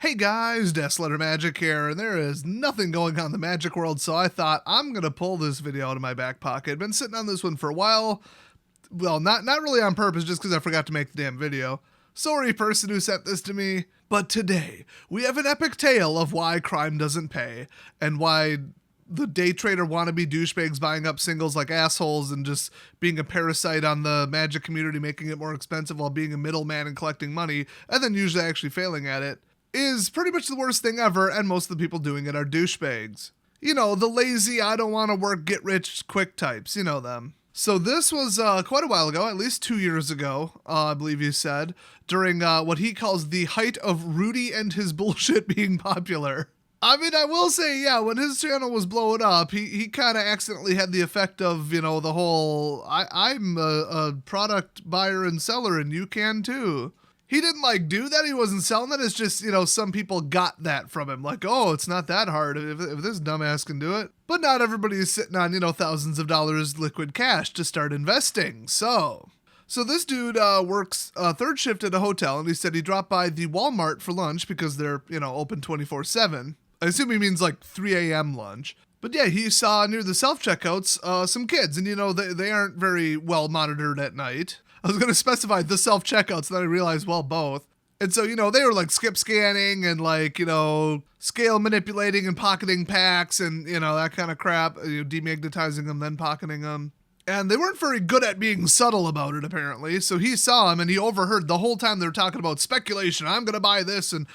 Hey guys, Letter Magic here, and there is nothing going on in the Magic world, so I thought I'm gonna pull this video out of my back pocket. Been sitting on this one for a while. Well, not really on purpose, just because I forgot to make the damn video. Sorry, person who sent this to me. But today, we have an epic tale of why crime doesn't pay, and why the day trader wannabe douchebags buying up singles like assholes and just being a parasite on the Magic community, making it more expensive while being a middleman and collecting money, and then usually actually failing at it, is pretty much the worst thing ever, and most of the people doing it are douchebags. You know, the lazy, I don't want to work, get rich quick types, you know them. So this was quite a while ago, at least 2 years ago, I believe he said, during what he calls the height of Rudy and his bullshit being popular. I mean, I will say, yeah, when his channel was blowing up, he kind of accidentally had the effect of, you know, the whole, I'm a product buyer and seller and you can too. He didn't do that. He wasn't selling that. It's just, you know, some people got that from him. Like, oh, it's not that hard if this dumbass can do it. But not everybody is sitting on, you know, thousands of dollars liquid cash to start investing. So this dude works third shift at a hotel, and he said he dropped by the Walmart for lunch because they're, you know, open 24/7. I assume he means like 3 a.m. lunch. But yeah, he saw near the self-checkouts some kids, and you know, they aren't very well monitored at night. I was going to specify the self-checkouts, then I realized, well, both. And so, you know, they were like skip scanning and like, you know, scale manipulating and pocketing packs and, you know, that kind of crap, you know, demagnetizing them, then pocketing them. And they weren't very good at being subtle about it, apparently. So he saw him and he overheard the whole time they were talking about speculation. I'm going to buy this and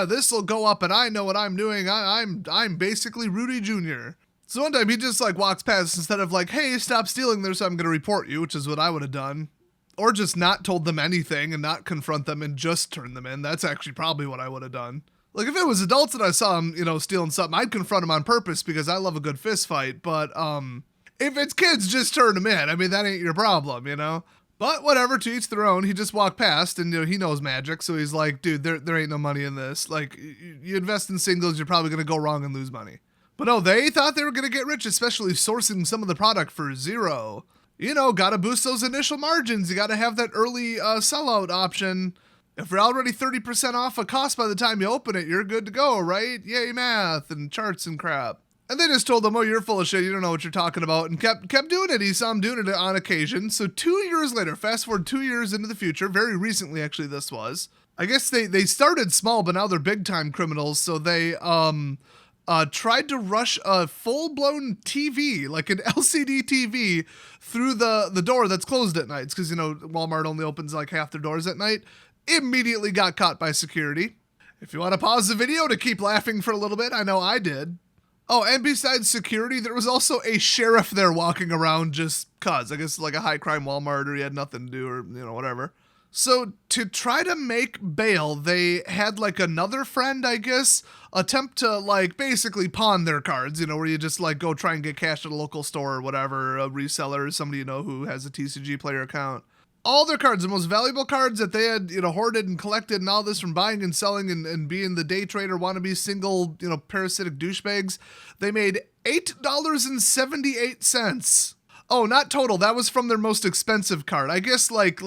this will go up and I know what I'm doing. I'm basically Rudy Jr. So one time he just like walks past instead of like, hey, stop stealing this, I'm going to report you, which is what I would have done. Or just not told them anything and not confront them and just turn them in. That's actually probably what I would have done. Like if it was adults and I saw them, you know, stealing something, I'd confront them on purpose because I love a good fist fight. But if it's kids, just turn them in. I mean, that ain't your problem, you know? But whatever, to each their own. He just walked past and, you know, he knows Magic. So he's like, dude, there ain't no money in this. Like you invest in singles, you're probably going to go wrong and lose money. But no, they thought they were going to get rich, especially sourcing some of the product for zero. You know, gotta boost those initial margins. You gotta have that early sellout option. If you're already 30% off a cost by the time you open it, you're good to go, right? Yay, math and charts and crap. And they just told him, oh, you're full of shit. You don't know what you're talking about. And kept doing it. He saw him doing it on occasion. So 2 years later, fast forward 2 years into the future, very recently, actually, this was. I guess they started small, but now they're big time criminals. So they, tried to rush a full-blown TV, like an LCD TV, through the door that's closed at nights, because, you know, Walmart only opens like half their doors at night. Immediately got caught by security. If you want to pause the video to keep laughing for a little bit, I know I did. Oh, and besides security, there was also a sheriff there walking around just cause. I guess like a high-crime Walmart, or he had nothing to do, or, you know, whatever. So to try to make bail, they had like another friend, I guess, attempt to like basically pawn their cards, you know, where you just like go try and get cash at a local store or whatever, a reseller, somebody you know who has a TCG player account. All their cards, the most valuable cards that they had, you know, hoarded and collected and all this from buying and selling and being the day trader wannabe single, you know, parasitic douchebags, they made $8.78. Oh, not total. That was from their most expensive card. I guess like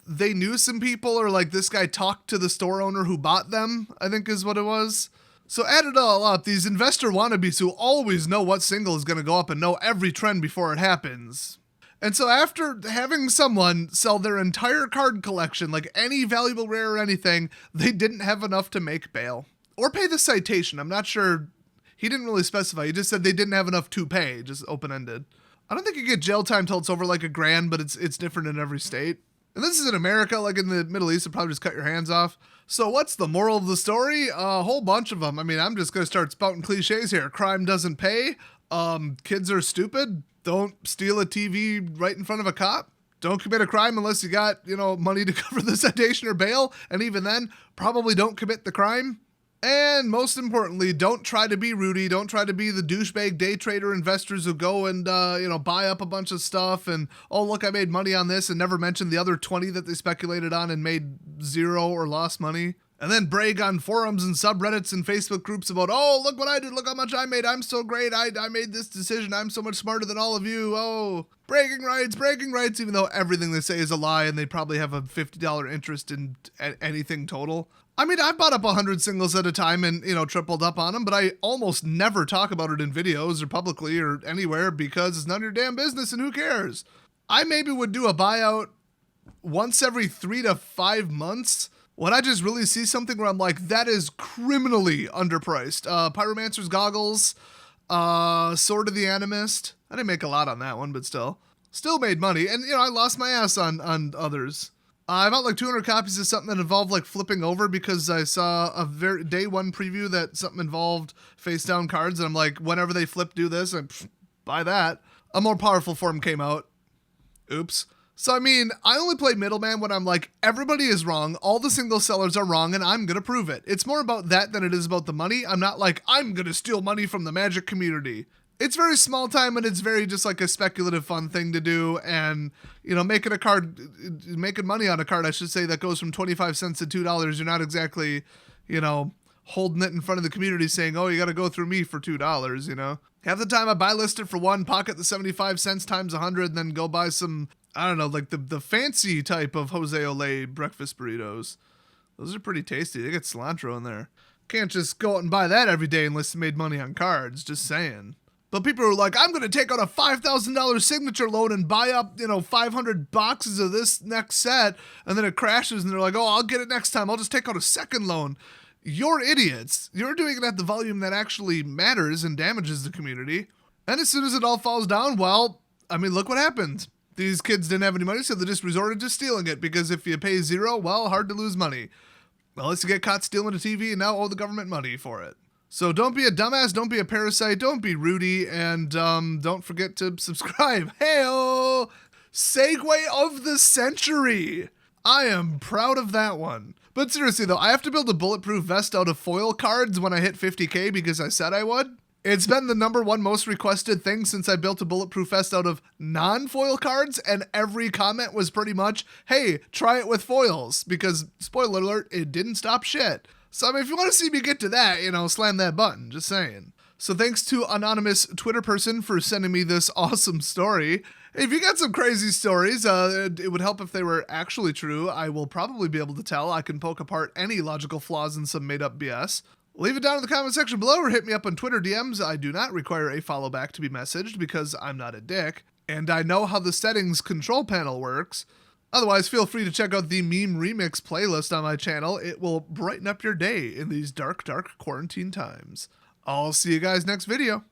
they knew some people, or like this guy talked to the store owner who bought them, I think is what it was. So add it all up, these investor wannabes who always know what single is going to go up and know every trend before it happens. And so after having someone sell their entire card collection, like any valuable rare or anything, they didn't have enough to make bail. Or pay the citation. I'm not sure. He didn't really specify. He just said they didn't have enough to pay, just open-ended. I don't think you get jail time till it's over like $1,000, but it's different in every state. And this is in America, like in the Middle East, they'll probably just cut your hands off. So what's the moral of the story? A whole bunch of them. I mean, I'm just going to start spouting cliches here. Crime doesn't pay. Kids are stupid. Don't steal a TV right in front of a cop. Don't commit a crime unless you got, you know, money to cover the citation or bail. And even then, probably don't commit the crime. And most importantly, don't try to be Rudy. Don't try to be the douchebag day trader investors who go and, you know, buy up a bunch of stuff and, oh, look, I made money on this, and never mention the other 20 that they speculated on and made zero or lost money. And then brag on forums and subreddits and Facebook groups about, oh, look what I did. Look how much I made. I'm so great. I made this decision. I'm so much smarter than all of you. Oh, bragging rights, even though everything they say is a lie and they probably have a $50 interest in anything total. I mean, I've bought up 100 singles at a time and, tripled up on them, but I almost never talk about it in videos or publicly or anywhere because it's none of your damn business and who cares? I maybe would do a buyout once every 3 to 5 months when I just really see something where I'm like, that is criminally underpriced. Pyromancer's Goggles, Sword of the Animist. I didn't make a lot on that one, but still made money. And, I lost my ass on others. I bought like 200 copies of something that involved like flipping over because I saw a day one preview that something involved face down cards. And I'm like, whenever they flip, do this. And buy that. A more powerful form came out. Oops. So, I mean, I only play middleman when I'm like, everybody is wrong. All the single sellers are wrong and I'm going to prove it. It's more about that than it is about the money. I'm not like, I'm going to steal money from the Magic community. It's very small time and it's very just like a speculative fun thing to do. And, making money on a card, I should say, that goes from 25 cents to $2. You're not exactly, holding it in front of the community saying, oh, you got to go through me for $2, Half the time I buy list it for one, pocket the 75 cents times 100, and then go buy some, I don't know, like the fancy type of Jose Olay breakfast burritos. Those are pretty tasty. They get cilantro in there. Can't just go out and buy that every day unless you made money on cards. Just saying. But people are like, I'm going to take out a $5,000 signature loan and buy up, 500 boxes of this next set. And then it crashes and they're like, oh, I'll get it next time. I'll just take out a second loan. You're idiots. You're doing it at the volume that actually matters and damages the community. And as soon as it all falls down, well, I mean, look what happened. These kids didn't have any money, so they just resorted to stealing it because if you pay zero, well, hard to lose money. Well, unless you get caught stealing a TV and now owe the government money for it. So don't be a dumbass, don't be a parasite, don't be Rudy, and don't forget to subscribe. Hey-oh! Segue of the century! I am proud of that one. But seriously though, I have to build a bulletproof vest out of foil cards when I hit 50k because I said I would. It's been the #1 most requested thing since I built a bulletproof vest out of non-foil cards, and every comment was pretty much, hey, try it with foils, because, spoiler alert, it didn't stop shit. So, I mean, if you want to see me get to that, slam that button, just saying. So thanks to anonymous Twitter person for sending me this awesome story. If you got some crazy stories, it would help if they were actually true. I will probably be able to tell. I can poke apart any logical flaws in some made-up BS. Leave it down in the comment section below or hit me up on Twitter DMs. I do not require a follow back to be messaged because I'm not a dick. And I know how the settings control panel works. Otherwise, feel free to check out the Meme Remix playlist on my channel. It will brighten up your day in these dark, dark quarantine times. I'll see you guys next video.